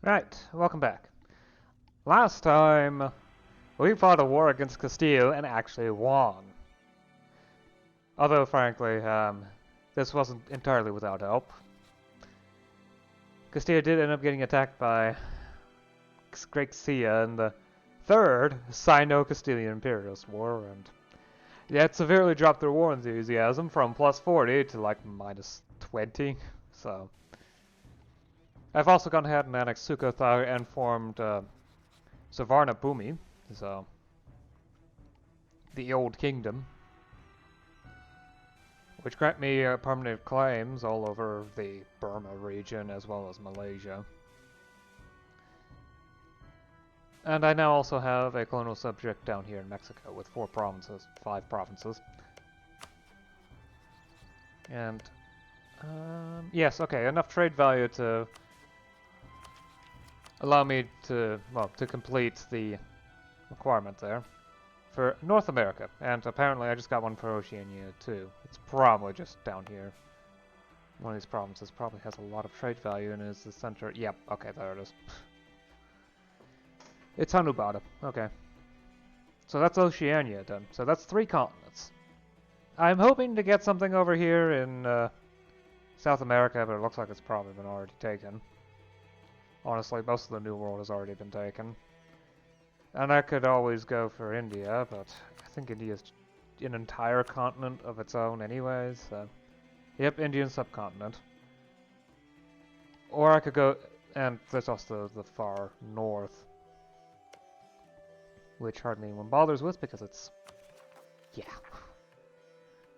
Right, welcome back. Last time, we fought a war against Castile and actually won. Although, frankly, this wasn't entirely without help. Castile did end up getting attacked by Xang in the Third Sino-Castilian Imperialist War, and that severely dropped their war enthusiasm from plus 40 to like minus 20, so... I've also gone ahead and annexed Sukhothai and formed Savarna Bhumi, so the Old Kingdom, which grant me permanent claims all over the Burma region as well as Malaysia. And I now also have a colonial subject down here in Mexico with 5 provinces. And, yes, okay, enough trade value to allow me to, well, to complete the requirement there for North America. And apparently I just got one for Oceania too. It's probably just down here. One of these provinces probably has a lot of trade value and is the center. Yep, okay, there it is. It's Hanubada. Okay. So that's Oceania done. So that's 3 continents. I'm hoping to get something over here in South America, but it looks like it's probably been already taken. Honestly, most of the New World has already been taken. And I could always go for India, but I think India's an entire continent of its own anyways, so... Yep, Indian subcontinent. Or I could go... And there's also the far north. Which hardly anyone bothers with because it's... Yeah.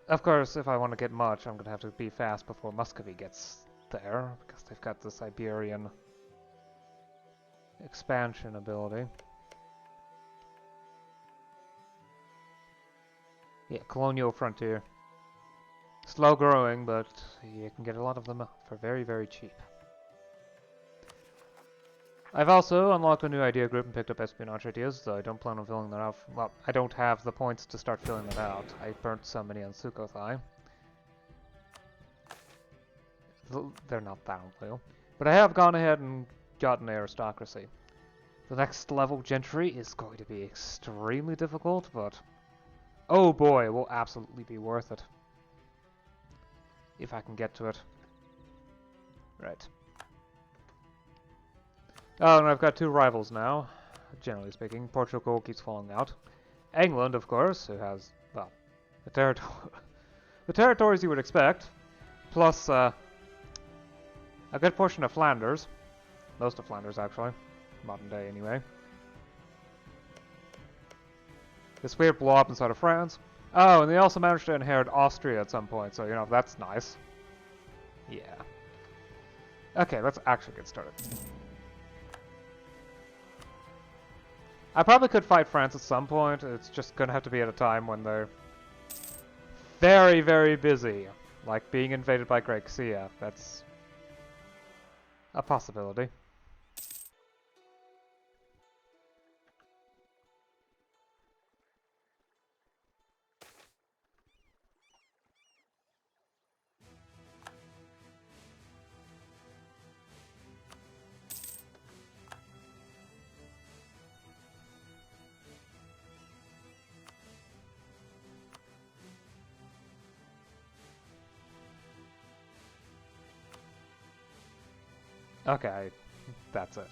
Of course, if I want to get much, I'm going to have to be fast before Muscovy gets there, because they've got the Siberian expansion ability. Yeah, colonial frontier. Slow growing, but you can get a lot of them for very, very cheap. I've also unlocked a new idea group and picked up espionage ideas, though I don't plan on filling that out. Well, I don't have the points to start filling that out. I burnt so many on Sukhothai. They're not that real. But I have gone ahead and gotten aristocracy. The next level gentry is going to be extremely difficult, but oh boy, it will absolutely be worth it. If I can get to it. Right. Oh, and I've got 2 rivals now, generally speaking. Portugal keeps falling out. England, of course, who has, well, the territories you would expect, plus a good portion of Flanders. Most of Flanders, actually. Modern day, anyway. This weird blob inside of France. Oh, and they also managed to inherit Austria at some point, so, you know, that's nice. Yeah. Okay, let's actually get started. I probably could fight France at some point. It's just gonna have to be at a time when they're very, very busy. Like being invaded by Great Xia. That's a possibility. Okay, that's it.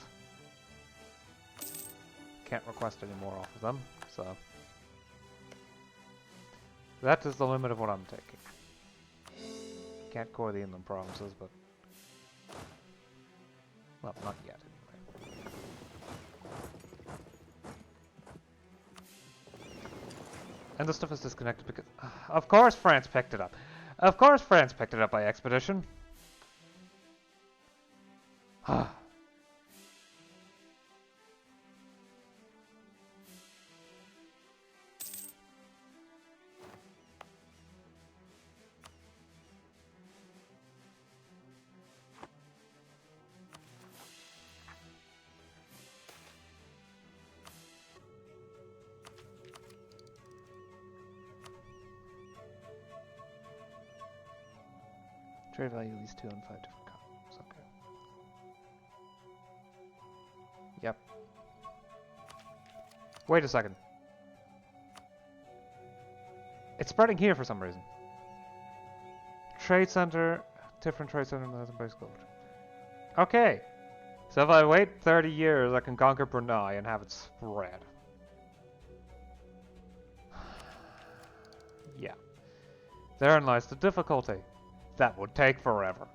Can't request any more off of them, so... That is the limit of what I'm taking. Can't core the inland provinces, but... Well, not yet, anyway. And the stuff is disconnected because... of course France picked it up! Of course France picked it up by expedition! Trade value at least 2 on 5 different continents, okay. Yep. Wait a second. It's spreading here for some reason. Trade center, different trade center than base gold. Okay. So if I wait 30 years, I can conquer Brunei and have it spread. Yeah. Therein lies the difficulty. That would take forever.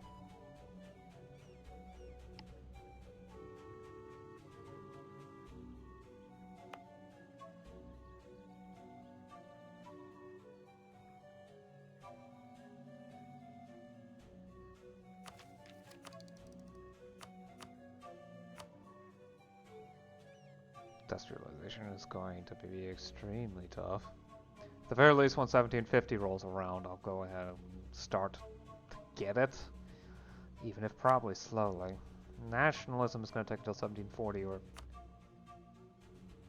Industrialization is going to be extremely tough. At the very least, when 1750 rolls around, I'll go ahead and start to get it, even if probably slowly. Nationalism is going to take until 1740 or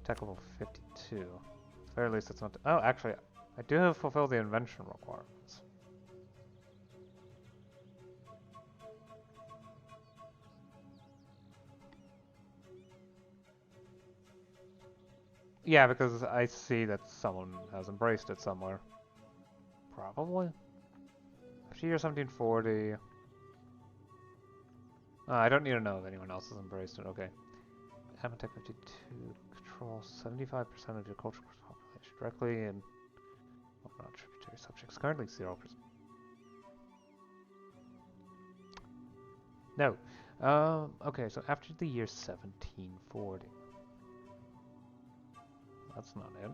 technical 52. At the very least, it's not. Oh, actually, I do have to fulfill the invention requirements. Yeah, because I see that someone has embraced it somewhere. Probably. After year 1740. I don't need to know if anyone else has embraced it. Okay. Amatech 52 controls 75% of your cultural population directly and not tributary subjects. Currently 0%. No. Okay, so after the year 1740. That's not it.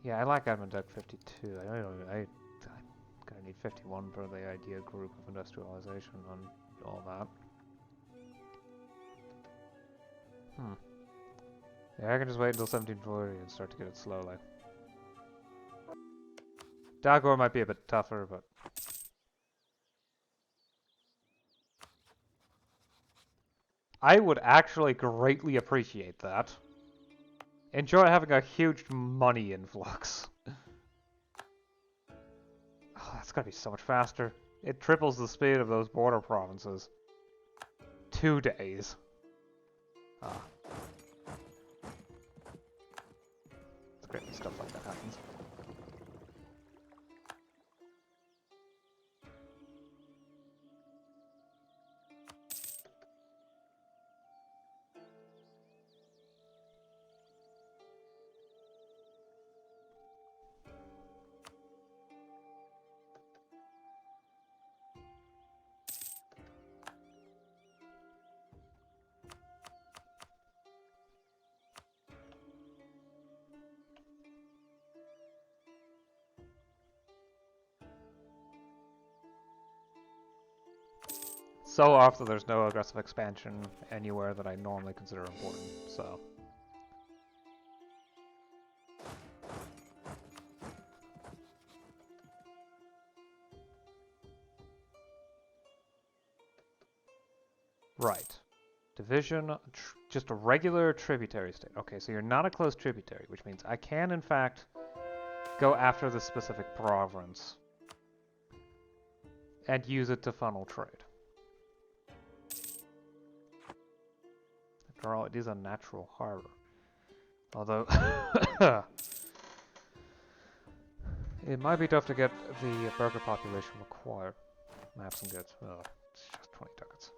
Yeah, I like Amatech 52. I'm gonna need 51 for the idea group of industrialization on all that. Yeah, I can just wait until 1740 and start to get it slowly. Dagor might be a bit tougher, but... I would actually greatly appreciate that. Enjoy having a huge money influx. Oh, that's gotta be so much faster. It triples the speed of those border provinces. 2 days. Ah. It's great when stuff like that happens. So often there's no aggressive expansion anywhere that I normally consider important, so... Right. Division, just a regular tributary state. Okay, so you're not a close tributary, which means I can, in fact, go after the specific province and use it to funnel trade. After all, it is a natural harbor. Although, it might be tough to get the burger population required. Maps and goods. Oh, it's just 20 ducats.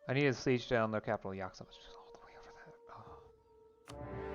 I need to siege down their capital, Yaxam, which is all the way over there. Oh.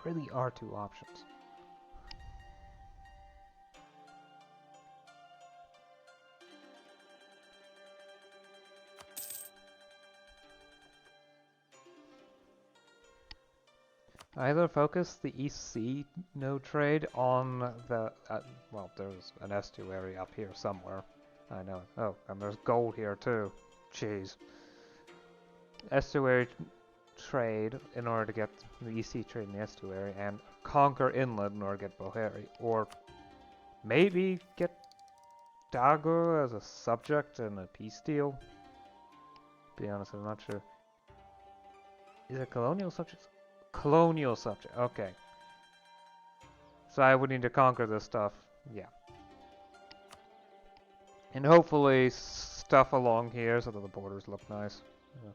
really are two options. Either focus the East Sea node trade on the, well, there's an estuary up here somewhere. I know. Oh, and there's gold here too. Jeez. Estuary trade in order to get the East Sea trade in the estuary, and conquer inland in order to get Boheri. Or maybe get Dago as a subject in a peace deal. To be honest, I'm not sure. Is it colonial subjects? Colonial subject, okay. So I would need to conquer this stuff, yeah. And hopefully stuff along here so that the borders look nice. Yeah.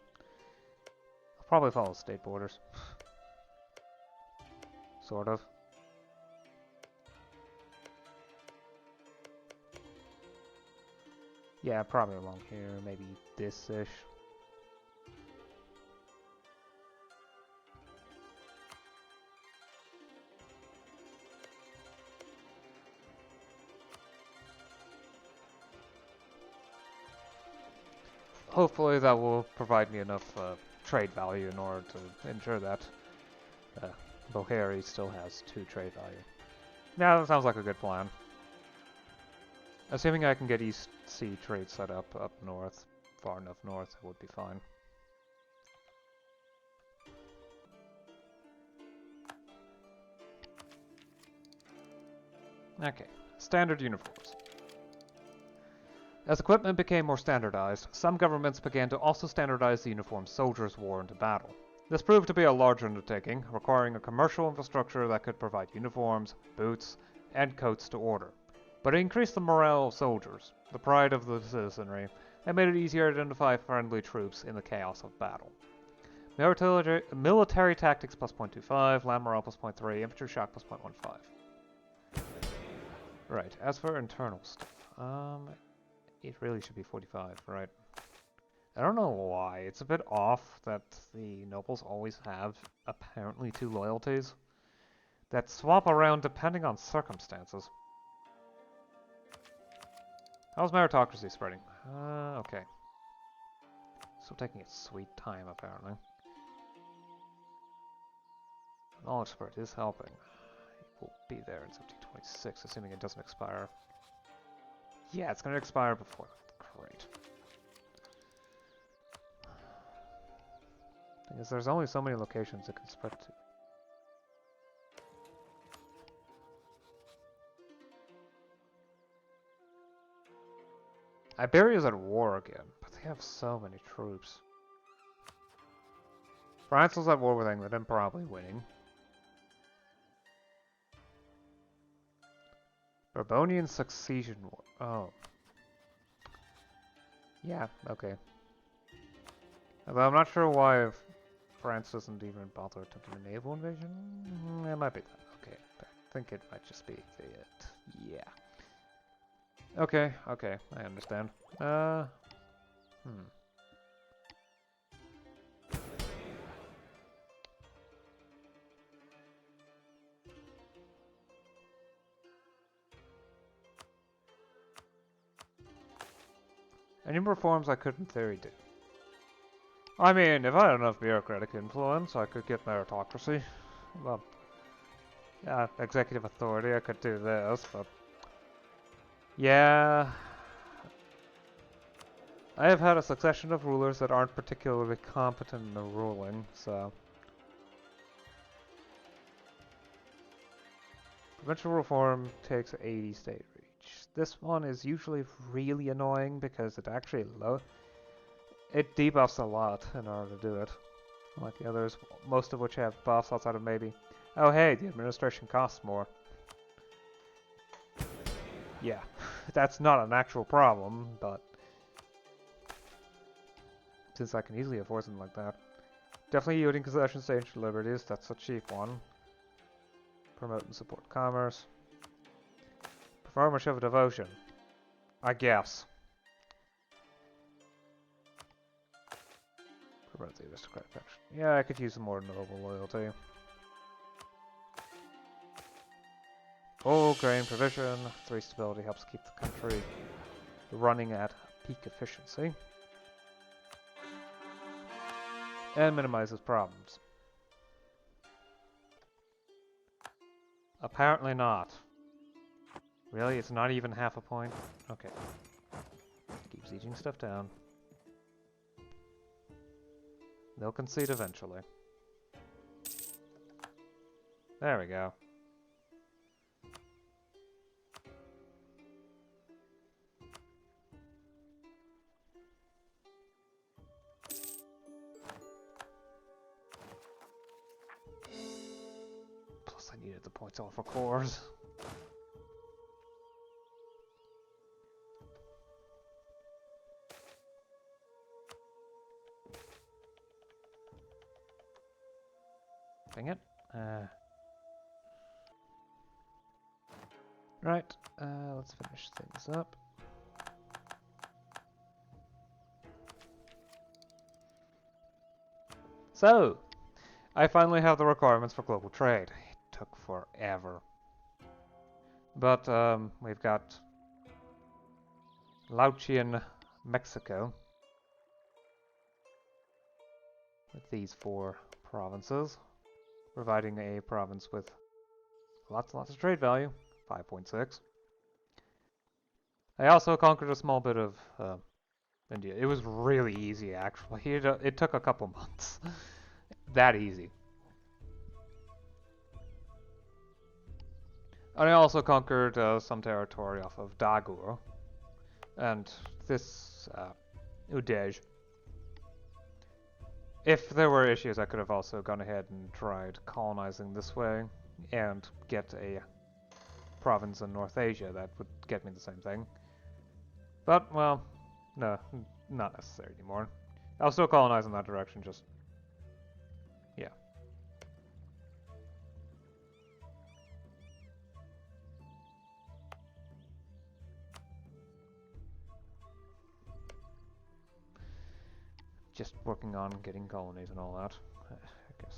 I'll probably follow state borders. Sort of. Yeah, probably along here, maybe this-ish. Hopefully that will provide me enough trade value in order to ensure that Boheri still has 2 trade value. Yeah, that sounds like a good plan. Assuming I can get East Sea trade set up north, far enough north, it would be fine. Okay, standard uniforms. As equipment became more standardized, some governments began to also standardize the uniforms soldiers wore into battle. This proved to be a large undertaking, requiring a commercial infrastructure that could provide uniforms, boots, and coats to order. But it increased the morale of soldiers, the pride of the citizenry, and made it easier to identify friendly troops in the chaos of battle. Military tactics plus 0.25, land morale plus 0.3, infantry shock plus 0.15. Right, as for internal stuff, it really should be 45, right? I don't know why. It's a bit off that the nobles always have, apparently, 2 loyalties that swap around depending on circumstances. How's meritocracy spreading? Okay. Still taking its sweet time, apparently. Knowledge spread is helping. It will be there in 1726, assuming it doesn't expire. Yeah, it's going to expire before. Great. Thing is, there's only so many locations it can spread to. Iberia's at war again, but they have so many troops. France was at war with England and probably winning. Bourbonian Succession War. Oh. Yeah, okay. Although I'm not sure why France doesn't even bother attempting a naval invasion. It might be that. Okay, I think it might just be it. Yeah. Okay, okay, I understand. Any reforms I could in theory do. I mean, if I had enough bureaucratic influence, I could get meritocracy. Well, yeah, executive authority, I could do this, but... Yeah... I have had a succession of rulers that aren't particularly competent in their ruling, so... Provincial reform takes 80 state reach. This one is usually really annoying because it actually it debuffs a lot in order to do it. Like the others, most of which have buffs outside of maybe... Oh hey, the administration costs more. Yeah, that's not an actual problem, but... Since I can easily afford something like that. Definitely yielding concession stage liberties, that's a cheap one. Promote and support commerce. Performance of devotion. I guess. Promote the aristocratic faction. Yeah, I could use some more noble loyalty. Full grain provision. 3 stability helps keep the country running at peak efficiency. And minimizes problems. Apparently not. Really? It's not even half a point? Okay. Keep sieging stuff down. They'll concede eventually. There we go. Plus I needed the points off for cores. Dang it. Right, let's finish things up. So, I finally have the requirements for global trade. It took forever. But we've got Lauchian, Mexico, with these 4 provinces, providing a province with lots and lots of trade value, 5.6. I also conquered a small bit of India. It was really easy, actually. It took a couple months. That easy. And I also conquered some territory off of Dagur. And this Udej. If there were issues, I could have also gone ahead and tried colonizing this way and get a province in North Asia that would get me the same thing. But, well, no, not necessary anymore. I'll still colonize in that direction, just... yeah. Just working on getting colonies and all that, I guess.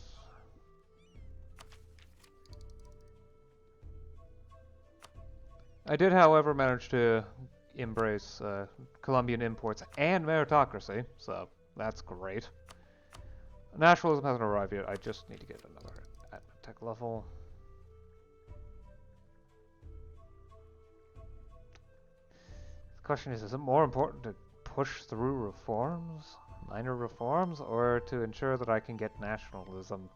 I did, however, manage to embrace Colombian imports and meritocracy, so that's great. Nationalism hasn't arrived yet. I just need to get another admin tech level. The question is it more important to push through reforms, minor reforms, or to ensure that I can get nationalism?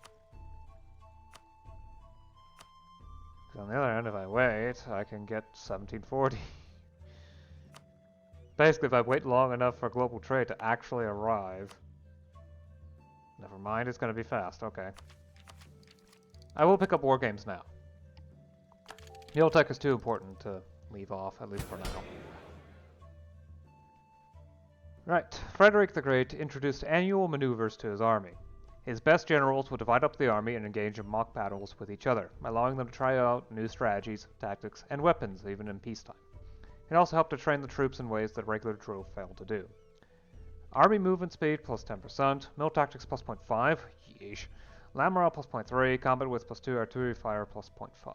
Because on the other hand, if I wait, I can get 1740. Basically, if I wait long enough for global trade to actually arrive... Never mind, it's going to be fast. Okay. I will pick up war games now. Neoltech is too important to leave off, at least for now. Right. Frederick the Great introduced annual maneuvers to his army. His best generals would divide up the army and engage in mock battles with each other, allowing them to try out new strategies, tactics, and weapons even in peacetime. It also helped to train the troops in ways that regular drill failed to do. Army movement speed plus 10%, mil tactics plus 0.5, yeesh. Land morale plus 0.3, combat width plus 2, artillery fire plus 0.5.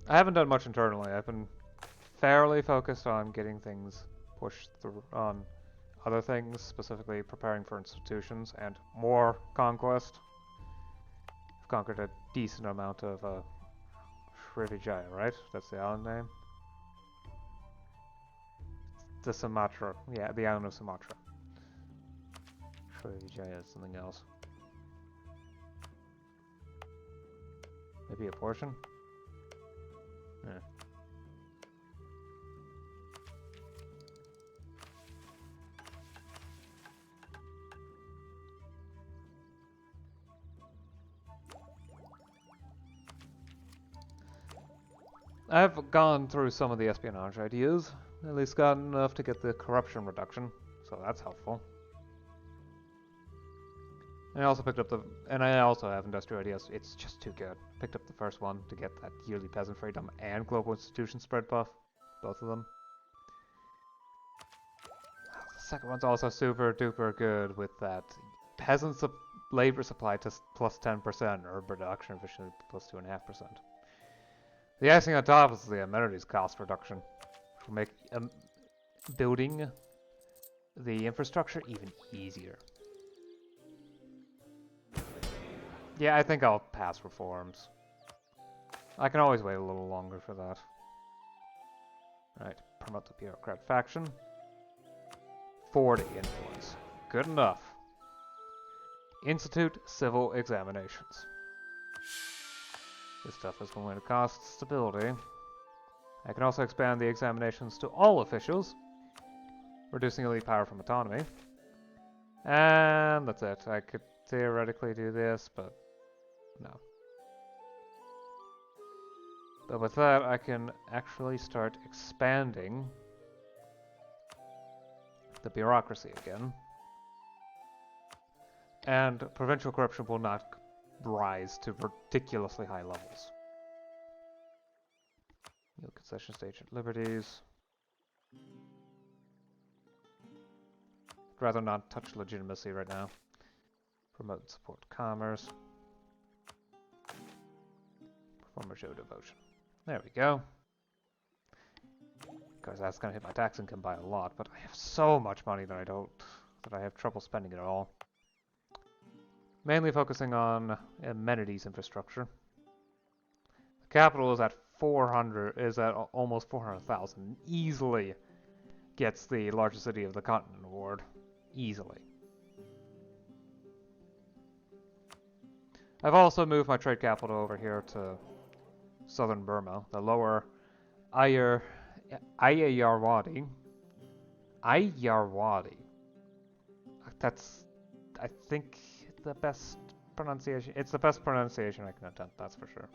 I haven't done much internally. I've been fairly focused on getting things pushed through on other things, specifically preparing for institutions and more conquest. I've conquered a decent amount of Srivijaya, right? That's the island name. The Sumatra, yeah, the island of Sumatra. Srivijaya is something else. Maybe a portion? Yeah. I've gone through some of the espionage ideas, at least gotten enough to get the corruption reduction, so that's helpful. And I also picked up and I also have industrial ideas. It's just too good. Picked up the first one to get that yearly peasant freedom and global institution spread buff, both of them. The second one's also super duper good with that peasants labor supply to plus 10%, or production efficiency plus 2.5%. The icing on top is the amenities cost reduction, which will make building the infrastructure even easier. Yeah, I think I'll pass reforms. I can always wait a little longer for that. Right, promote the bureaucrat faction. 40 influence. Good enough. Institute civil examinations. This stuff is going to cost stability. I can also expand the examinations to all officials, reducing elite power from autonomy. And that's it. I could theoretically do this, but no. But with that, I can actually start expanding the bureaucracy again. And provincial corruption will not rise to ridiculously high levels. Yield concession station liberties. I'd rather not touch legitimacy right now. Promote and support commerce. Performer show devotion. There we go. Because that's going to hit my tax income by a lot, but I have so much money that I have trouble spending it all. Mainly focusing on amenities infrastructure. The capital is at almost 400,000. Easily gets the largest city of the continent award. Easily. I've also moved my trade capital over here to southern Burma, the lower Ayeyarwady. Ayeyarwady. That's, I think, the best pronunciation. It's the best pronunciation I can attempt, that's for sure.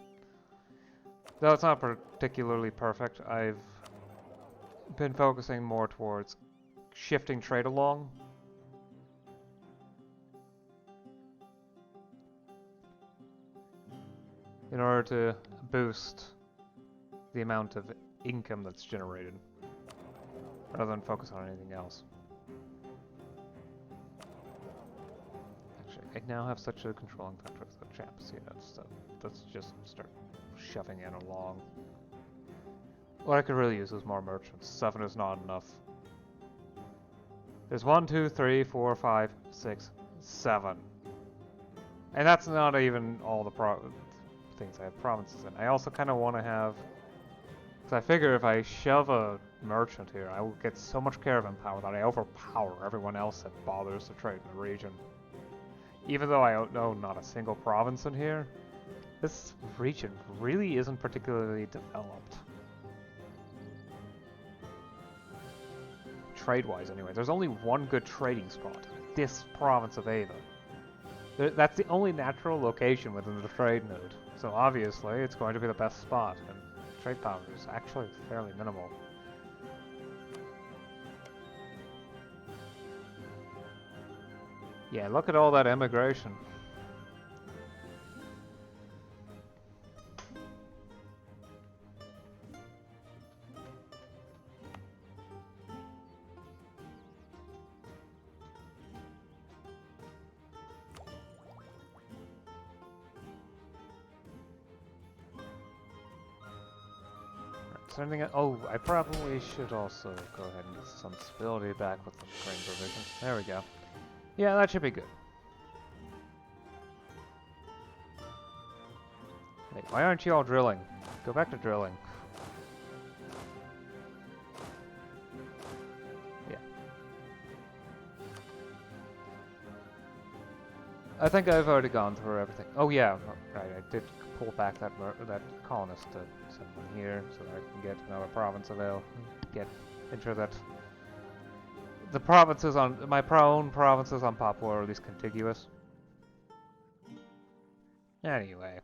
Though it's not particularly perfect, I've been focusing more towards shifting trade along. In order to boost the amount of income that's generated, rather than focus on anything else. Actually, I now have such a controlling factor of the champs, you know, so let's just start shoving it along. What I could really use is more merchants. 7 is not enough. There's 1, 2, 3, 4, 5, 6, 7. And that's not even all the things I have provinces in. I also kind of want to have... Because I figure if I shove a merchant here, I will get so much caravan power that I overpower everyone else that bothers to trade in the region. Even though I own not a single province in here, this region really isn't particularly developed. Trade-wise, anyway. There's only one good trading spot. This province of Ava. That's the only natural location within the trade node. So obviously, it's going to be the best spot. And trade power is actually fairly minimal. Yeah, look at all that immigration. Oh, I probably should also go ahead and get some stability back with the grain provision. There we go. Yeah, that should be good. Hey, why aren't you all drilling? Go back to drilling. Yeah. I think I've already gone through everything. Oh yeah, right, I did pull back that colonist to someone here so that I can get another province available. Ensure that the provinces on my own provinces on Papua are at least contiguous. Anyway,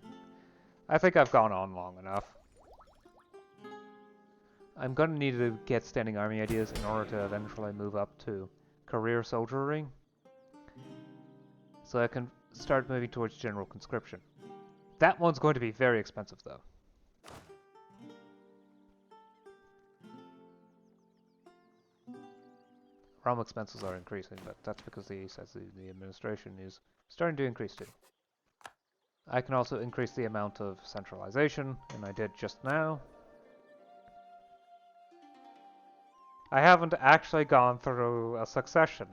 I think I've gone on long enough. I'm gonna need to get standing army ideas in order to eventually move up to career soldiery, so I can start moving towards general conscription. That one's going to be very expensive, though. realm expenses are increasing, but that's because the administration is starting to increase too. I can also increase the amount of centralization, and I did just now. I haven't actually gone through a succession.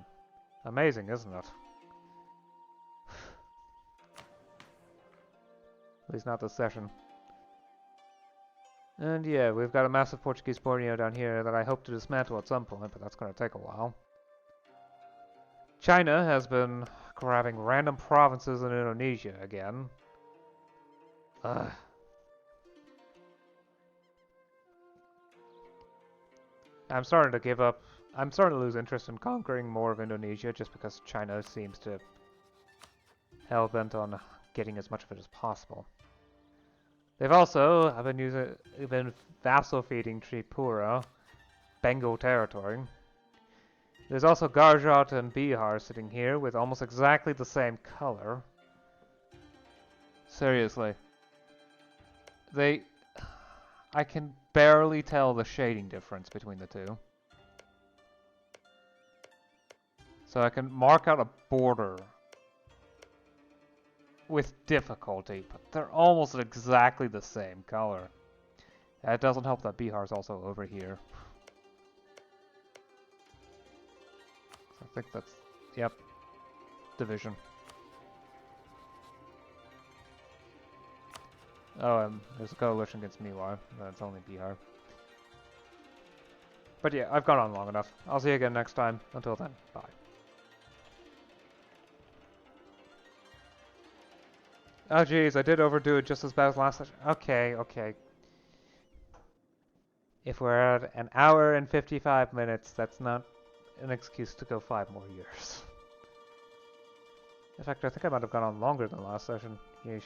Amazing, isn't it? At least not this session. And yeah, we've got a massive Portuguese Borneo down here that I hope to dismantle at some point, but that's going to take a while. China has been grabbing random provinces in Indonesia again. Ugh. I'm starting to give up. I'm starting to lose interest in conquering more of Indonesia just because China seems to hell-bent on getting as much of it as possible. They've also been vassal feeding Tripura, Bengal territory. There's also Gujarat and Bihar sitting here with almost exactly the same color. Seriously. I can barely tell the shading difference between the two. So I can mark out a border with difficulty, but they're almost exactly the same color. It doesn't help that Bihar's also over here. So I think that's, yep, division. Oh, there's a coalition against MEIOU. That's only Bihar. But yeah, I've gone on long enough. I'll see you again next time. Until then, bye. Oh geez, I did overdo it just as bad as last session. Okay, okay. If we're at an hour and 55 minutes, that's not an excuse to go 5 more years. In fact, I think I might have gone on longer than last session. Yeesh.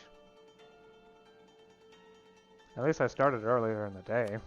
At least I started earlier in the day.